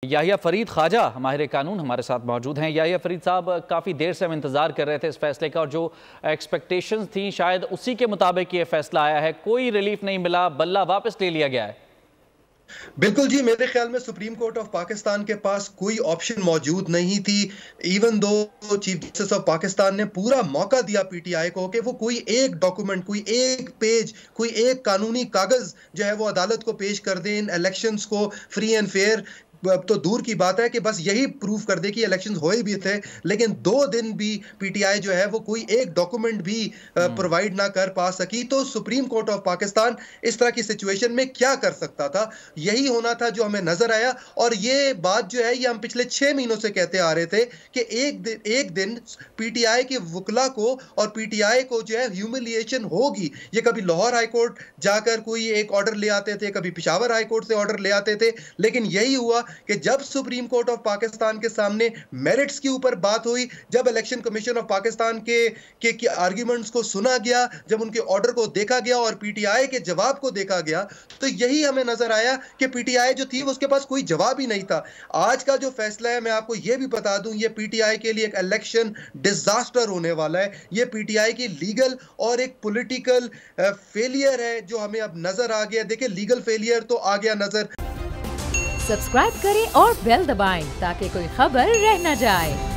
याहिया फरीद ख्वाजा माहिर कानून हमारे साथ मौजूद हैं। याहिया फरीद साहब, काफ़ी देर से हम इंतज़ार कर रहे थे इस फैसले का और जो एक्सपेक्टेशंस थी शायद उसी के मुताबिक ये फैसला आया है। कोई रिलीफ नहीं मिला, बल्ला वापस ले लिया गया है। बिल्कुल जी, मेरे ख्याल में सुप्रीम कोर्ट ऑफ पाकिस्तान के पास कोई ऑप्शन मौजूद नहीं थी। Even though chief justice of Pakistan ने पूरा मौका दिया पीटीआई को कि वो कोई एक डॉक्यूमेंट, कोई एक पेज, कोई एक कानूनी कागज जो है वो अदालत को पेश कर दें इन इलेक्शंस को फ्री एंड फेयर। तो दूर की बात है कि बस यही प्रूफ कर दे कि इलेक्शन होए भी थे, लेकिन 2 दिन भी पीटीआई जो है वो कोई एक डॉक्यूमेंट भी प्रोवाइड ना कर पा सकी। तो सुप्रीम कोर्ट ऑफ पाकिस्तान इस तरह की सिचुएशन में क्या कर सकता था? यही होना था जो हमें नजर आया। और ये बात जो है ये हम पिछले 6 महीनों से कहते आ रहे थे कि एक दिन पीटीआई के वकला को और पीटीआई को जो है ह्यूमिलिएशन होगी। ये कभी लाहौर हाई कोर्ट जाकर कोई एक ऑर्डर ले आते थे, कभी पेशावर हाई कोर्ट से ऑर्डर ले आते थे, लेकिन यही हुआ कि जब सुप्रीम कोर्ट ऑफ पाकिस्तान के सामने मेरिट्स के ऊपर बात हुई, जब इलेक्शन कमीशन ऑफ पाकिस्तान के आर्ग्यूमेंट्स को सुना गया, जब उनके ऑर्डर को देखा गया और पीटीआई के जवाब को देखा गया, तो यही हमें नजर आया कि पीटीआई जो थी उसके पास कोई जवाब ही नहीं था। आज का जो फैसला है, मैं आपको यह भी बता दूं, यह पीटीआई के लिए एक इलेक्शन डिजास्टर होने वाला है। यह पीटीआई की लीगल और एक पॉलिटिकल फेलियर है जो हमें अब नजर आ गया। देखिए, लीगल फेलियर तो आ गया नजर। सब्सक्राइब करें और बेल दबाएं ताकि कोई खबर रह न जाए।